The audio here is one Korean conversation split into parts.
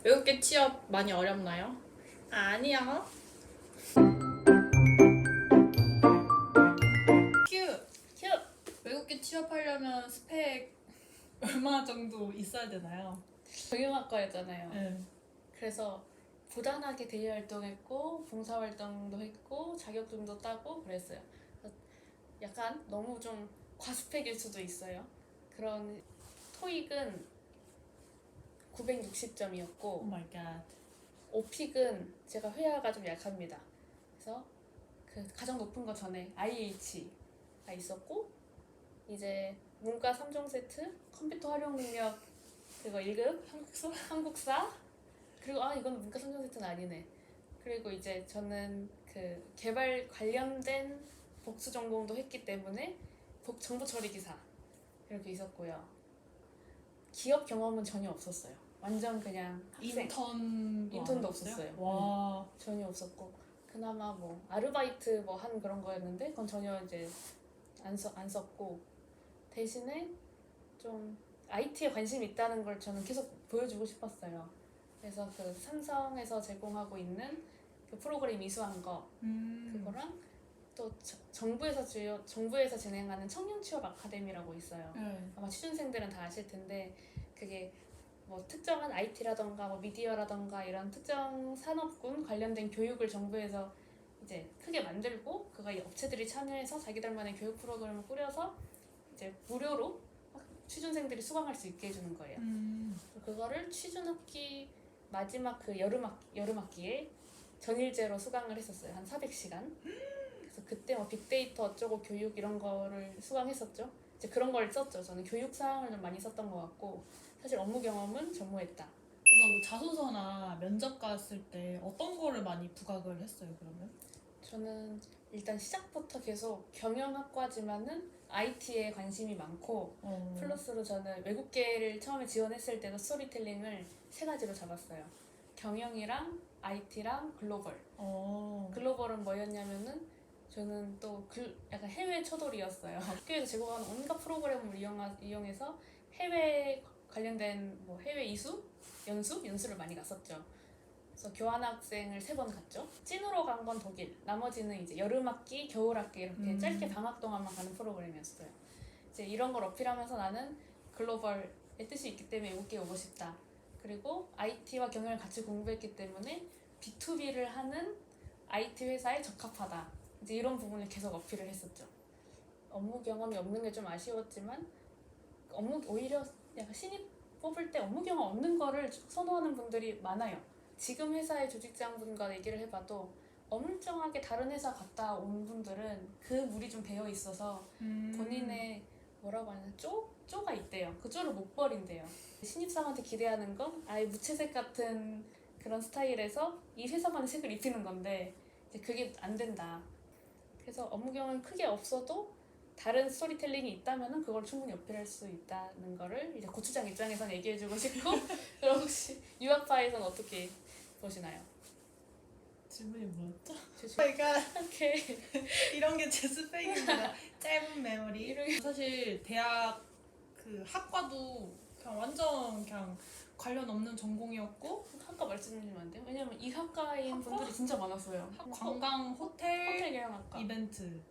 외국계 취업 많이 어렵나요? 아니요. 큐! 휴! 외국계 취업하려면 스펙 얼마 정도 있어야 되나요? 경영학과였잖아요. 네. 그래서 부단하게 대외 활동했고 봉사활동도 했고 자격증도 따고 그랬어요. 약간 너무 좀 과스펙일 수도 있어요. 그런 토익은 960점이었고 오 마이 갓. 오픽은 제가 회화가 좀 약합니다. 그래서 그 가장 높은 거 전에 IH가 있었고 이제 문과 3종 세트, 컴퓨터 활용 능력 그거 1급, 한국사 그리고 이건 문과 3종 세트는 아니네. 그리고 이제 저는 그 개발 관련된 복수 전공도 했기 때문에 정보 처리 기사 이렇게 있었고요. 기업 경험은 전혀 없었어요. 완전 그냥 학생. 인턴도 없었어요. 와. 전혀 없었고 그나마 뭐 아르바이트 뭐 한 그런 거였는데 그건 전혀 이제 안 썼고 대신에 좀 IT에 관심이 있다는 걸 저는 계속 보여주고 싶었어요. 그래서 그 삼성에서 제공하고 있는 그 프로그램 이수한 거 그거랑 또 정부에서 진행하는 청년 취업 아카데미라고 있어요. 아마 취준생들은 다 아실 텐데 그게 뭐 특정한 IT라던가 뭐 미디어라던가 이런 특정 산업군 관련된 교육을 정부에서 이제 크게 만들고 그거 업체들이 참여해서 자기들만의 교육 프로그램을 꾸려서 이제 무료로 취준생들이 수강할 수 있게 해주는 거예요. 그거를 취준학기 마지막 그 여름학기에 전일제로 수강을 했었어요. 한 400시간. 그래서 그때 뭐 빅데이터 어쩌고 교육 이런 거를 수강했었죠. 이제 그런 걸 썼죠. 저는 교육 사항을 좀 많이 썼던 것 같고 사실 업무 경험은 전무했다. 그래서 뭐 자소서나 면접 갔을 때 어떤 거를 많이 부각을 했어요, 그러면? 저는 일단 시작부터 계속 경영학과지만은 IT에 관심이 많고 플러스로 저는 외국계를 처음에 지원했을 때도 스토리텔링을 3가지로 잡았어요. 경영이랑 IT랑 글로벌. 글로벌은 뭐였냐면은 저는 또 약간 해외 초돌이었어요. 학교에서 제공하는 온갖 프로그램을 이용해서 해외 관련된 뭐 해외 이수, 연수를 많이 갔었죠. 그래서 교환학생을 3번 갔죠. 찐으로 간 건 독일, 나머지는 이제 여름학기, 겨울학기 이렇게 짧게 방학 동안만 가는 프로그램이었어요. 이제 이런 걸 어필하면서 나는 글로벌의 뜻이 있기 때문에 외국계 오고 싶다. 그리고 IT와 경영을 같이 공부했기 때문에 B2B를 하는 IT 회사에 적합하다. 이제 이런 부분을 계속 어필을 했었죠. 업무 경험이 없는 게 좀 아쉬웠지만 오히려 약간 신입 뽑을 때 업무 경험 없는 거를 선호하는 분들이 많아요. 지금 회사의 조직장분과 얘기를 해봐도 어물쩡하게 다른 회사 갔다 온 분들은 그 물이 좀 배어 있어서 본인의 뭐라고 하냐 쪼가 있대요. 그 쪼를 못 버린대요. 신입사원한테 기대하는 건 아예 무채색 같은 그런 스타일에서 이 회사만의 색을 입히는 건데 이제 그게 안 된다. 그래서 업무 경험이 크게 없어도 다른 스토리텔링이 있다면 그걸 충분히 어필할 수 있다는 거를 이제 고추장 입장에서는 얘기해주고 싶고 그럼 혹시 유학파에서는 어떻게 보시나요? 질문이 뭐였죠? 제가 오케이. 이런 게 제 스펙입니다. 짧은 메모리. 사실 대학 그 학과도 그냥 완전 그냥 관련 없는 전공이었고 학과 말씀해주시면 안 돼요? 왜냐면 이 학과인 분들이 진짜 많았어요. 관광 호텔 경영학과 이벤트.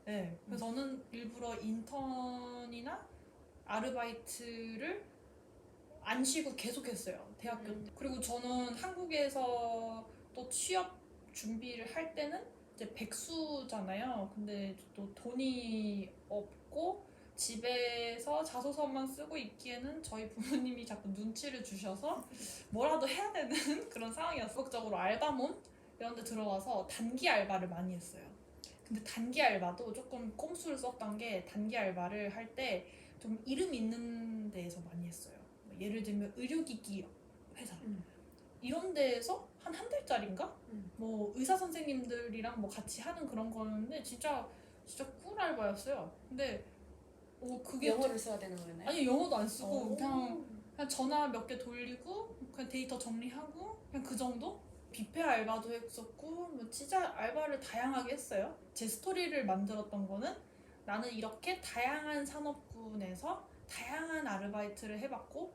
네. 그래서 저는 일부러 인턴이나 아르바이트를 안 쉬고 계속했어요. 대학교 때. 그리고 저는 한국에서 또 취업 준비를 할 때는 이제 백수잖아요. 근데 또 돈이 없고 집에서 자소서만 쓰고 있기에는 저희 부모님이 자꾸 눈치를 주셔서 뭐라도 해야 되는 그런 상황이었어요. 적극적으로 알바몬 이런 데 들어가서 단기 알바를 많이 했어요. 근데 단기 알바도 조금 꼼수를 썼던 게 단기 알바를 할 때 좀 이름 있는 데에서 많이 했어요. 예를 들면 의료기기 회사 이런 데에서 한 달짜리인가? 뭐 의사 선생님들이랑 뭐 같이 하는 그런 거였는데 진짜 꿀 알바였어요. 근데 그게 영어를 써야 되는 거였나요? 아니 영어도 안 쓰고 그냥 전화 몇 개 돌리고 그냥 데이터 정리하고 그냥 그 정도? 뷔페 알바도 했었고 뭐 진짜 알바를 다양하게 했어요. 제 스토리를 만들었던 거는 나는 이렇게 다양한 산업군에서 다양한 아르바이트를 해봤고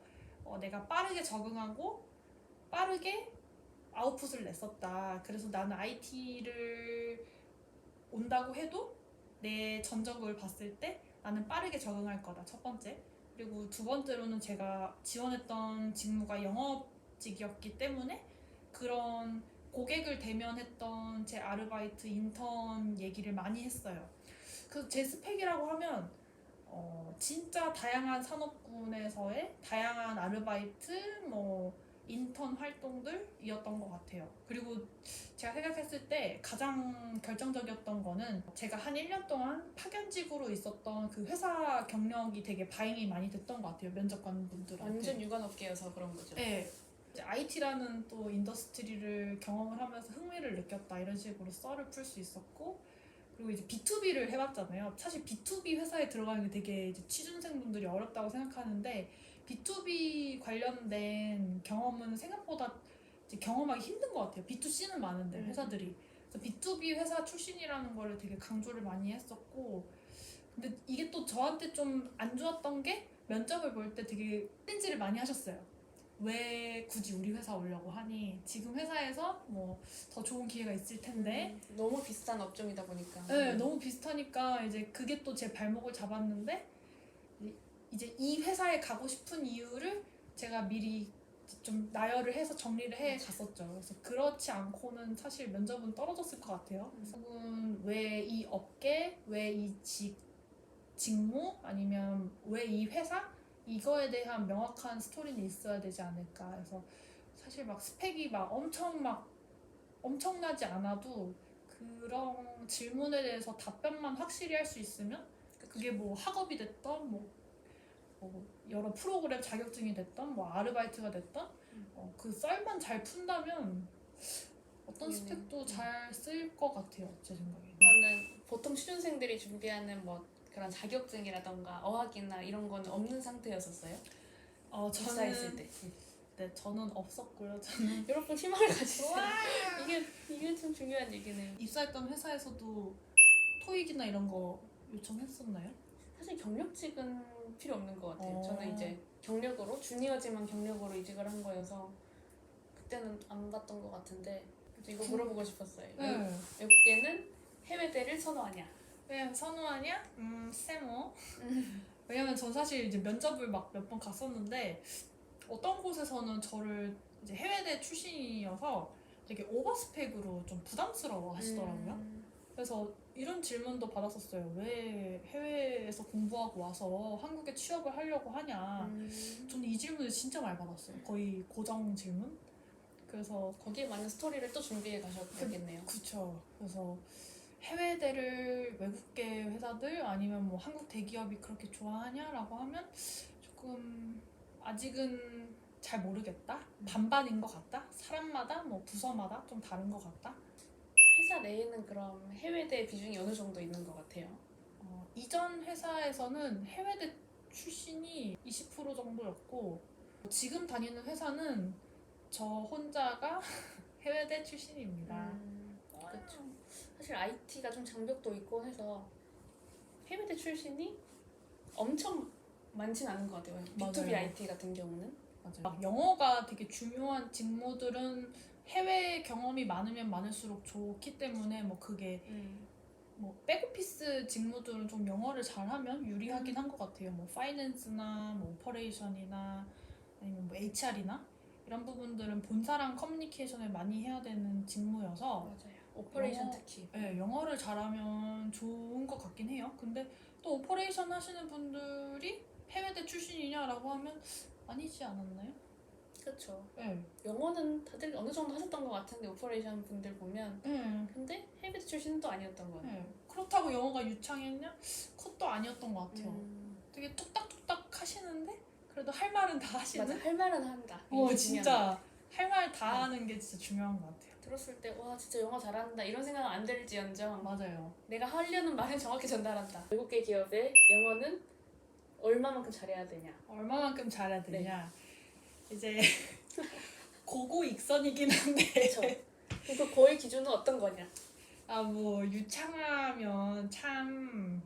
내가 빠르게 적응하고 빠르게 아웃풋을 냈었다. 그래서 나는 IT를 온다고 해도 내 전적을 봤을 때 나는 빠르게 적응할 거다. 첫 번째. 그리고 두 번째로는 제가 지원했던 직무가 영업직이었기 때문에 그런 고객을 대면했던 제 아르바이트 인턴 얘기를 많이 했어요. 그래서 제 스펙이라고 하면 진짜 다양한 산업군에서의 다양한 아르바이트, 뭐 인턴 활동들이었던 것 같아요. 그리고 제가 생각했을 때 가장 결정적이었던 거는 제가 한 1년 동안 파견직으로 있었던 그 회사 경력이 되게 반영이 많이 됐던 것 같아요. 면접관 분들한테. 완전 유관업계여서 그런 거죠. 네. IT라는 또 인더스트리를 경험을 하면서 흥미를 느꼈다 이런 식으로 썰을 풀 수 있었고, 그리고 이제 B2B를 해봤잖아요. 사실 B2B 회사에 들어가는 게 되게 이제 취준생분들이 어렵다고 생각하는데 B2B 관련된 경험은 생각보다 이제 경험하기 힘든 것 같아요. B2C는 많은데 회사들이. 그래서 B2B 회사 출신이라는 거를 되게 강조를 많이 했었고, 근데 이게 또 저한테 좀 안 좋았던 게 면접을 볼 때 되게 땡지를 많이 하셨어요. 왜 굳이 우리 회사 오려고 하니? 지금 회사에서 뭐 더 좋은 기회가 있을 텐데. 너무 비슷한 업종이다 보니까. 네, 너무 비슷하니까 이제 그게 또 제 발목을 잡았는데, 이제 이 회사에 가고 싶은 이유를 제가 미리 좀 나열을 해서 정리를 해 갔었죠. 그래서 그렇지 않고는 사실 면접은 떨어졌을 것 같아요. 혹은 왜 이 업계, 왜 이 직무, 아니면 왜 이 회사, 이거에 대한 명확한 스토리는 있어야 되지 않을까. 그래서 사실 막 스펙이 막 엄청나지 않아도 그런 질문에 대해서 답변만 확실히 할 수 있으면, 그게 뭐 학업이 됐던 뭐 여러 프로그램 자격증이 됐던 뭐 아르바이트가 됐던 그 썰만 잘 푼다면 어떤 스펙도 잘 쓸 것 같아요, 제 생각에. 저는 보통 취준생들이 준비하는 뭐 그런 자격증이라던가 어학이나 이런 거는 없는 상태였었어요? 입사했을 때. 네, 저는 없었고요. 저는 여러분 희망을 가지세요. 이게 좀 중요한 얘기네요. 입사했던 회사에서도 토익이나 이런 거 요청했었나요? 사실 경력직은 필요 없는 것 같아요. 저는 이제 경력으로 주니어지만 경력으로 이직을 한 거여서 그때는 안 봤던 것 같은데, 그래서 이거 물어보고 싶었어요. 네. 외국계는 해외대를 선호하냐? 왜 선호하냐? 세모. 왜냐면 전 사실 이제 면접을 막 몇 번 갔었는데 어떤 곳에서는 저를 이제 해외대 출신이어서 되게 오버스펙으로 좀 부담스러워 하시더라고요. 그래서 이런 질문도 받았었어요. 왜 해외에서 공부하고 와서 한국에 취업을 하려고 하냐. 저는 이 질문을 진짜 많이 받았어요. 거의 고정 질문. 그래서 거기에 맞는 스토리를 또 준비해 가셨겠네요. 그쵸. 그래서 해외대를 외국계 회사들 아니면 뭐 한국 대기업이 그렇게 좋아하냐라고 하면 조금 아직은 잘 모르겠다. 반반인 것 같다. 사람마다 뭐 부서마다 좀 다른 것 같다. 회사 내에는 그럼 해외대 비중이 어느 정도 있는 것 같아요? 이전 회사에서는 해외대 출신이 20% 정도였고, 지금 다니는 회사는 저 혼자가 해외대 출신입니다. 그렇죠. 사실 IT가 좀 장벽도 있고 해서 해외대 출신이 엄청 많진 않은 것 같아요. B2B 맞아요. IT 같은 경우는. 맞아요. 막 영어가 되게 중요한 직무들은 해외 경험이 많으면 많을수록 좋기 때문에 뭐 그게 뭐 백오피스 직무들은 좀 영어를 잘하면 유리하긴 한 것 같아요. 뭐 파이낸스나 뭐 오퍼레이션이나 아니면 뭐 HR이나 이런 부분들은 본사랑 커뮤니케이션을 많이 해야 되는 직무여서 맞아요. 오퍼레이션 특히. 네, 영어를 잘하면 좋은 것 같긴 해요. 근데 또 오퍼레이션 하시는 분들이 해외대 출신이냐라고 하면 아니지 않았나요? 그렇죠. 네. 영어는 다들 어느 정도 하셨던 것 같은데 오퍼레이션 분들 보면. 근데 해외대 출신은 또 아니었던 것 같아요. 그렇다고 영어가 유창했냐? 그것도 아니었던 것 같아요. 되게 뚝딱뚝딱 하시는데 그래도 할 말은 다 하시는? 맞아, 할 말은 한다. 이게 진짜 할 말 다 하는 게 진짜 중요한 것 같아요. 들었을 때 와 진짜 영어 잘한다 이런 생각은 안 들지언정 맞아요. 내가 하려는 말은 정확히 전달한다. 외국계 기업의 영어는 얼마만큼 잘해야 되냐? 얼마만큼 잘해야 되냐? 이제 고고익선이긴 한데 그렇죠. 그 거의 기준은 어떤 거냐? 뭐 유창하면 참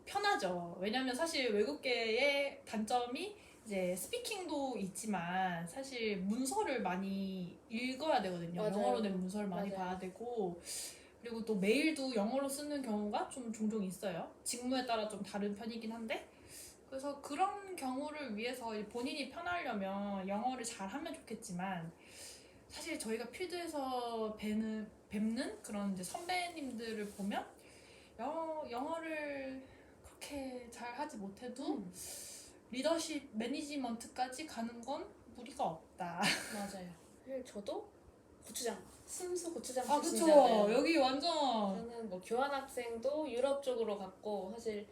편하죠. 왜냐면 사실 외국계의 단점이 이제 스피킹도 있지만 사실 문서를 많이 읽어야 되거든요. 맞아요. 영어로 된 문서를 많이 맞아요. 봐야 되고 그리고 또 메일도 영어로 쓰는 경우가 좀 종종 있어요. 직무에 따라 좀 다른 편이긴 한데 그래서 그런 경우를 위해서 본인이 편하려면 영어를 잘하면 좋겠지만 사실 저희가 필드에서 뵙는 그런 이제 선배님들을 보면 영어를 그렇게 잘 하지 못해도 리더십, 매니지먼트까지 가는 건 무리가 없다. 맞아요. 사실 저도 고추장, 순수 고추장 아, 출신이잖아요. 그쵸. 여기 완전. 저는 뭐 교환학생도 유럽 쪽으로 갔고 사실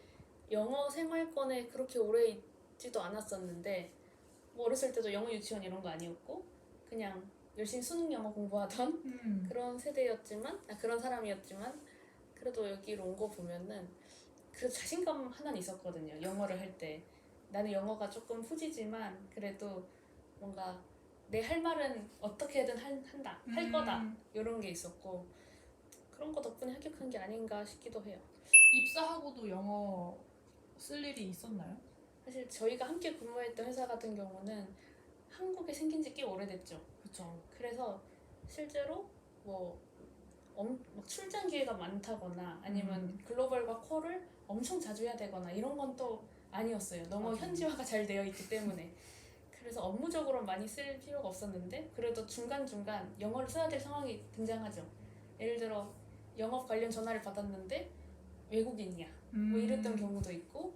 영어 생활권에 그렇게 오래 있지도 않았었는데 뭐 어렸을 때도 영어 유치원 이런 거 아니었고 그냥 열심히 수능 영어 공부하던 그런 세대였지만 그런 사람이었지만 그래도 여기로 온 거 보면은 그 자신감 하나는 있었거든요. 영어를 할 때 나는 영어가 조금 후지지만 그래도 뭔가 내 할 말은 어떻게든 한다 할 거다 이런 게 있었고 그런 거 덕분에 합격한 게 아닌가 싶기도 해요. 입사하고도 영어 쓸 일이 있었나요? 사실 저희가 함께 근무했던 회사 같은 경우는 한국에 생긴 지 꽤 오래됐죠. 그쵸. 그래서 실제로 뭐 막 출장 기회가 많다거나 아니면 글로벌과 콜을 엄청 자주 해야 되거나 이런 건 또 아니었어요. 너무 맞아요. 현지화가 잘 되어 있기 때문에. 그래서 업무적으로 많이 쓸 필요가 없었는데 그래도 중간중간 영어를 써야 될 상황이 등장하죠. 예를 들어 영업 관련 전화를 받았는데 외국인이야. 뭐 이랬던 경우도 있고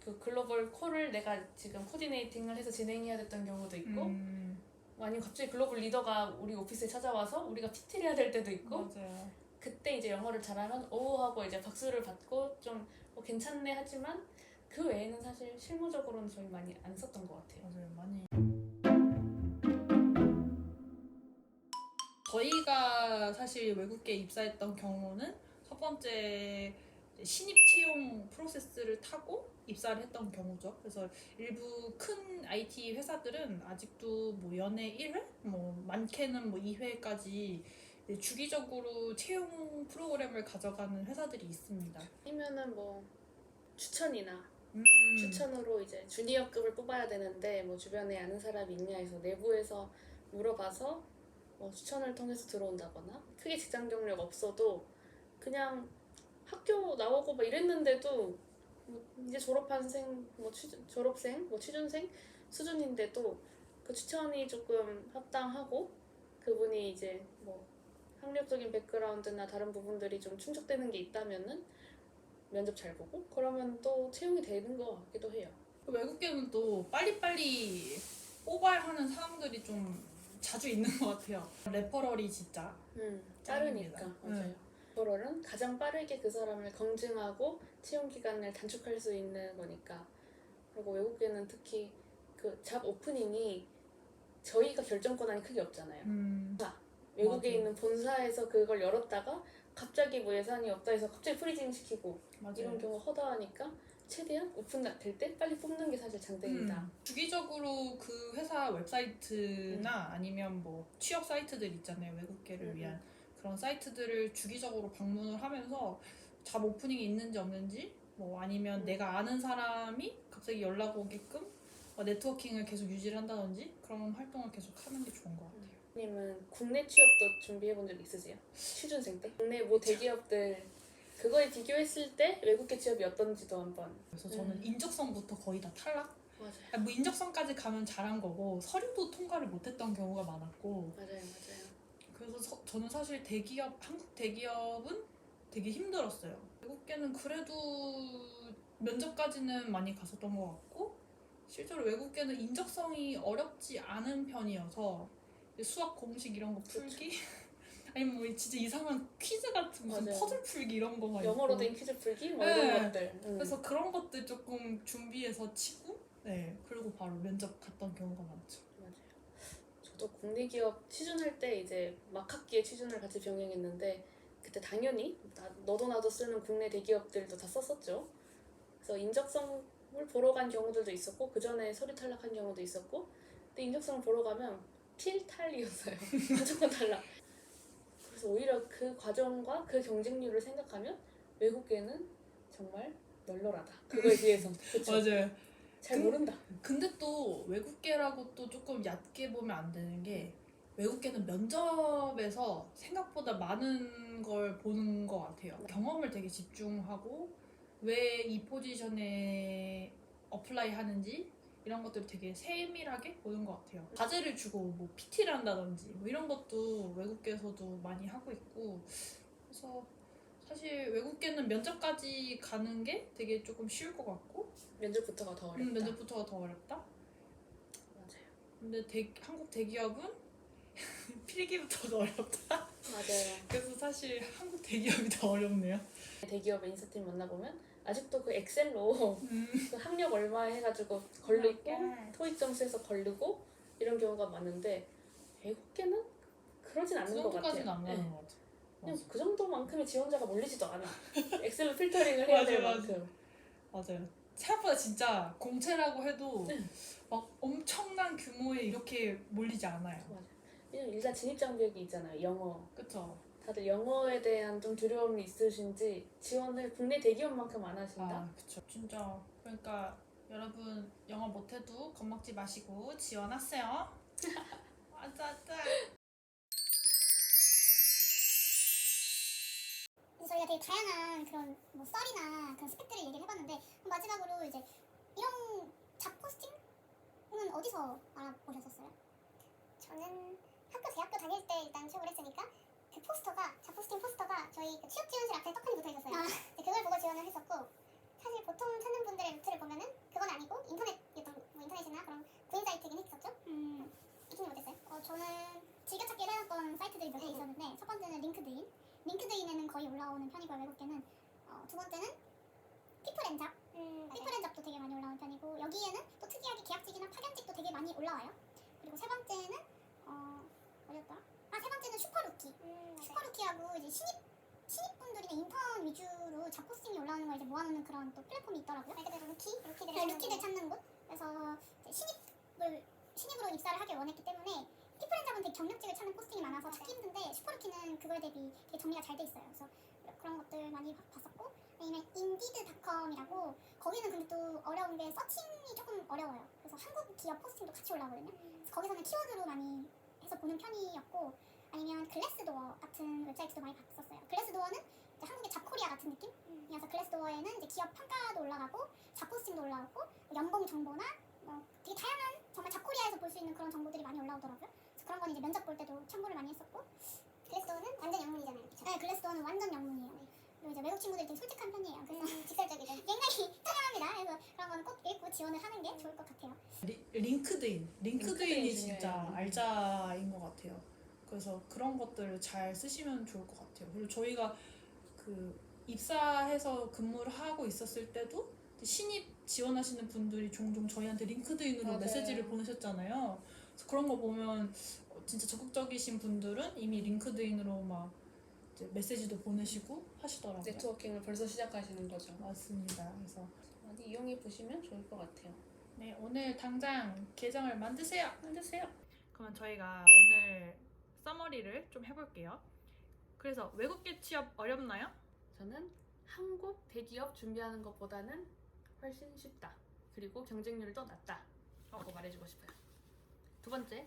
그 글로벌 콜을 내가 지금 코디네이팅을 해서 진행해야 됐던 경우도 있고 아니면 갑자기 글로벌 리더가 우리 오피스에 찾아와서 우리가 PT를 해야 될 때도 있고 맞아요. 그때 이제 영어를 잘하면 오 하고 이제 박수를 받고 좀 괜찮네 하지만 그 외에는 사실 실무적으로는 저희 많이 안 썼던 것 같아요. 맞아요. 많이. 저희가 사실 외국계 입사했던 경우는 첫 번째 신입 채용 프로세스를 타고 입사를 했던 경우죠. 그래서 일부 큰 IT 회사들은 아직도 뭐 연애 1회, 뭐 많게는 뭐 2회까지 주기적으로 채용 프로그램을 가져가는 회사들이 있습니다. 아니면은 뭐 추천이나 음. 추천으로 이제 주니어급을 뽑아야 되는데 뭐 주변에 아는 사람이 있냐 해서 내부에서 물어봐서 뭐 추천을 통해서 들어온다거나 크게 직장 경력 없어도 그냥 학교 나오고 막 이랬는데도 뭐 이제 졸업한 졸업생, 뭐 취준생 수준인데도 그 추천이 조금 합당하고 그분이 이제 뭐 학력적인 백그라운드나 다른 부분들이 좀 충족되는 게 있다면은 면접 잘 보고 그러면 또 채용이 되는 것 같기도 해요. 외국계는 또 빨리빨리 뽑아야 하는 사람들이 좀 자주 있는 것 같아요. 레퍼럴이 진짜 빠르니까. 짱입니다. 맞아요. 레퍼럴은 가장 빠르게 그 사람을 검증하고 채용 기간을 단축할 수 있는 거니까. 그리고 외국계는 특히 그 잡 오프닝이 저희가 결정권한이 크게 없잖아요. 외국에 맞아. 있는 본사에서 그걸 열었다가 갑자기 뭐 예산이 없다 해서 갑자기 프리징 시키고 맞아요. 이런 경우가 허다하니까 최대한 오픈될 때 빨리 뽑는 게 사실 장점이다. 주기적으로 그 회사 웹사이트나 아니면 뭐 취업 사이트들 있잖아요. 외국계를 위한 그런 사이트들을 주기적으로 방문을 하면서 잡 오프닝이 있는지 없는지 뭐 아니면 내가 아는 사람이 갑자기 연락 오게끔 네트워킹을 계속 유지를 한다든지 그런 활동을 계속 하는 게 좋은 것 같아요. 님은 국내 취업도 준비해 본 적 있으세요? 취준생 때? 국내 뭐 대기업들 그거에 비교했을 때 외국계 취업이 어떤지도 한번. 그래서 저는 인적성부터 거의 다 탈락? 맞아요. 뭐 인적성까지 가면 잘한 거고 서류도 통과를 못했던 경우가 많았고 맞아요. 그래서 저는 사실 한국 대기업은 되게 힘들었어요. 외국계는 그래도 면접까지는 많이 갔었던 것 같고 실제로 외국계는 인적성이 어렵지 않은 편이어서 수학 공식 이런 거 풀기? 아니면 뭐 진짜 이상한 퀴즈 같은 무슨 맞아요. 퍼즐 풀기 이런 거가 있고 영어로 된 퀴즈 풀기? 뭐 네. 이런 것들. 그래서 그런 것들 조금 준비해서 치고 그리고 바로 면접 갔던 경우가 많죠. 맞아요. 저도 국내 기업 취준할 때 이제 막학기에 취준을 같이 병행했는데 그때 당연히 너도 나도 쓰는 국내 대기업들도 다 썼었죠. 그래서 인적성을 보러 간 경우들도 있었고 그 전에 서류 탈락한 경우도 있었고 근데 인적성을 보러 가면 필탈이었어요. 무조건 탈락. 그래서 오히려 그 과정과 그 경쟁률을 생각하면 외국계는 정말 널널하다. 그거에 비해서. 그쵸? 맞아요. 잘 모른다. 근데 또 외국계라고 또 조금 얕게 보면 안 되는 게 외국계는 면접에서 생각보다 많은 걸 보는 것 같아요. 경험을 되게 집중하고 왜 이 포지션에 어플라이 하는지 이런 것들을 되게 세밀하게 보는 것 같아요. 과제를 주고 뭐 PT를 한다든지 뭐 이런 것도 외국계에서도 많이 하고 있고 그래서 사실 외국계는 면접까지 가는 게 되게 조금 쉬울 것 같고 면접부터가 더 어렵다. 면접부터가 더 어렵다? 맞아요. 근데 한국 대기업은 필기부터가 어렵다. 맞아요. 그래서 사실 한국 대기업이 더 어렵네요. 대기업 인사팀 만나보면 아직도 그 엑셀로 그 학력 얼마 해가지고 걸리고 토익 점수에서 걸리고 이런 경우가 많은데 외국계는 그러진 그 않는 것 정도까지는 같아요. 안 가는 것 같아요. 그냥 맞아. 그 정도만큼의 지원자가 몰리지도 않아. 엑셀로 필터링을 해야 될 맞아. 만큼. 맞아요. 생각보다 진짜 공채라고 해도 네. 막 엄청난 규모에 이렇게 몰리지 않아요. 맞아. 왜냐면 일단 진입장벽이 있잖아요. 영어. 그쵸? 다들 영어에 대한 좀 두려움이 있으신지 지원을 국내 대기업만큼 안 하신다? 아, 그쵸. 진짜. 그러니까 여러분 영어 못해도 겁먹지 마시고 지원하세요. 맞아. 저희가 되게 다양한 그런 뭐 썰이나 그런 스펙들을 얘기를 해봤는데 마지막으로 이제 이런 잡 포스팅은 어디서 알아보셨었어요? 저는 대학교 다닐 때 일단 취업을 했으니까 그 포스터가 잡 포스팅 포스터가 저희 그 취업 지원실 앞에 떡하니 붙어 있었어요. 그걸 보고 지원을 했었고 사실 보통 찾는 분들의 루트를 보면은 그건 아니고 인터넷이나 그런 구인 사이트긴 했었죠. 이기는 어땠어요? 저는 즐겨찾기를 해놨던 사이트들이 몇 개 있었는데 첫 번째는 링크드인에는 거의 올라오는 편이고요. 외국계는 두 번째는 피플앤잡 피플앤잡도 되게 많이 올라오는 편이고 여기에는 또 특이하게 계약직이나 파견직도 되게 많이 올라와요. 그리고 세 번째는 어디였더라? 세 번째는 슈퍼루키하고 이제 신입분들이나 인턴 위주로 잡 포스팅이 올라오는 걸 이제 모아놓는 그런 또 플랫폼이 있더라고요. 말 그대로 루키들 찾는 곳. 그래서 이제 신입으로 입사를 하길 원했기 때문에 피플앤잡은 되게 경력직을 찾는 포스팅이 많아서 찾기 힘든데 슈퍼루키는 그거에 대비 되게 정리가 잘 돼 있어요. 그래서 그런 것들 많이 봤었고 아니면 인디드닷컴이라고 거기는 근데 또 어려운 게 서칭이 조금 어려워요. 그래서 한국 기업 포스팅도 같이 올라오거든요. 그래서 거기서는 키워드로 많이 해서 보는 편이었고 아니면 글래스도어 같은 웹사이트도 많이 봤었어요. 글래스도어는 이제 한국의 잡코리아 같은 느낌이어서 글래스도어에는 이제 기업 평가도 올라가고 잡 포스팅도 올라오고 연봉 정보나 되게 다양한 정말 잡코리아에서 볼 수 있는 그런 정보들이 많이 올라오더라고요. 그래서 그런 건 이제 면접 볼 때도 참고를 많이 했었고 글래스도어는 완전 영문이잖아요. 그쵸? 네, 글래스도어는 완전 영문이에요. 그리고 이제 외국 친구들이 되게 솔직한 편이에요. 그래서 직설적이죠. 굉장히 투명합니다. 그래서 그런 거는 꼭 읽고 지원을 하는 게 좋을 것 같아요. 링크드인이 링크드인이 진짜 중요해요. 알짜인 것 같아요. 그래서 그런 것들을 잘 쓰시면 좋을 것 같아요. 그리고 저희가 그 입사해서 근무를 하고 있었을 때도 신입 지원하시는 분들이 종종 저희한테 링크드인으로 맞아요. 메시지를 보내셨잖아요. 그래서 그런 거 보면 진짜 적극적이신 분들은 이미 링크드인으로 막 이제 메시지도 보내시고 하시더라고요. 네트워킹을 벌써 시작하시는 거죠. 맞습니다. 그래서 많이 이용해 보시면 좋을 것 같아요. 네, 오늘 당장 계정을 만드세요. 만드세요. 그러면 저희가 오늘 서머리를 좀 해볼게요. 그래서 외국계 취업 어렵나요? 저는 한국 대기업 준비하는 것보다는 훨씬 쉽다. 그리고 경쟁률도 낮다. 라고 말해주고 싶어요. 두 번째,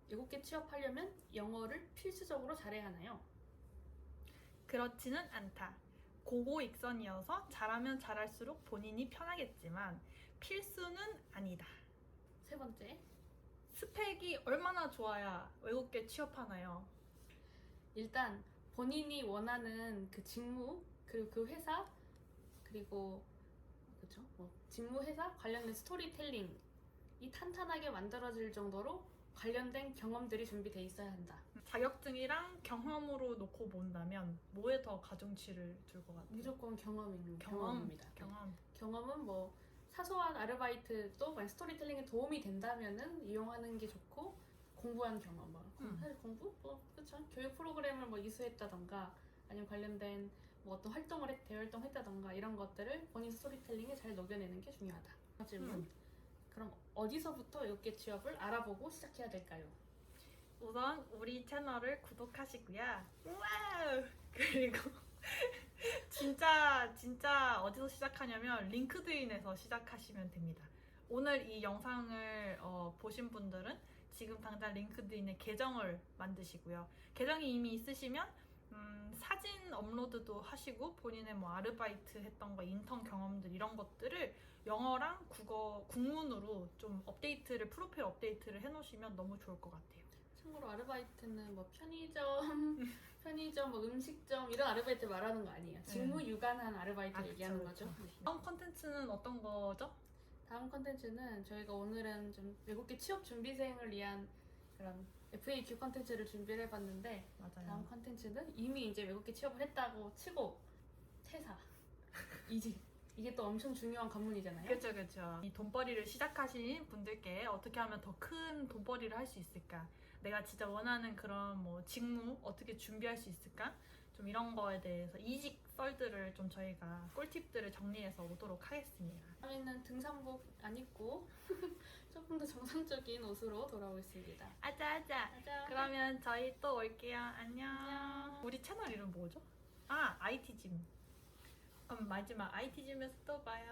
외국계 취업하려면 영어를 필수적으로 잘해야 하나요? 그렇지는 않다. 고고익선이어서 잘하면 잘할수록 본인이 편하겠지만 필수는 아니다. 세 번째, 스펙이 얼마나 좋아야 외국계 취업하나요? 일단 본인이 원하는 그 직무 그리고 그 회사 그리고 그쵸? 직무 회사 관련된 스토리텔링이 탄탄하게 만들어질 정도로 관련된 경험들이 준비돼 있어야 한다. 자격증이랑 경험으로 놓고 본다면 뭐에 더 가중치를 둘 것 같아요? 무조건 경험입니다. 경험. 경험은 뭐 사소한 아르바이트도 만약 스토리텔링에 도움이 된다면은 이용하는 게 좋고 공부한 경험 사실 공부 그쵸 교육 프로그램을 이수했다던가 아니면 관련된 어떤 대활동했다던가 이런 것들을 본인 스토리텔링에 잘 녹여내는 게 중요하다. 질문. 그럼 어디서부터 외국계 취업을 알아보고 시작해야 될까요? 우선 우리 채널을 구독하시고요. 와우! 그리고 진짜 어디서 시작하냐면 링크드인에서 시작하시면 됩니다. 오늘 이 영상을 보신 분들은 지금 당장 링크드인에 계정을 만드시고요. 계정이 이미 있으시면 사진 업로드도 하시고 본인의 뭐 아르바이트 했던 거, 인턴 경험들 이런 것들을 영어랑 국어, 국문으로 좀 프로필 업데이트를 해놓으시면 너무 좋을 것 같아요. 참고로 아르바이트는 뭐 편의점, 뭐 음식점 이런 아르바이트 말하는 거 아니에요. 직무 유관한 아르바이트 아, 얘기하는 그쵸, 거죠. 그쵸. 네. 다음 컨텐츠는 어떤 거죠? 다음 컨텐츠는 저희가 오늘은 좀 외국계 취업 준비생을 위한 그런 FAQ 컨텐츠를 준비를 해봤는데 맞아요. 다음 컨텐츠는 이미 이제 외국계 취업을 했다고 치고 퇴사, 이직 이게 또 엄청 중요한 관문이잖아요. 그렇죠. 이 돈벌이를 시작하신 분들께 어떻게 하면 더 큰 돈벌이를 할 수 있을까? 내가 진짜 원하는 그런 뭐 직무 어떻게 준비할 수 있을까? 좀 이런 거에 대해서 이직 썰들을 좀 저희가 꿀팁들을 정리해서 오도록 하겠습니다. 저희는 등산복 안 입고 조금 더 정상적인 옷으로 돌아오겠습니다. 아자. 짜잔. 그러면 저희 또 올게요. 안녕. 안녕. 우리 채널 이름 뭐죠? 아, IT짐. 그럼 마지막 IT짐에서 또 봐요.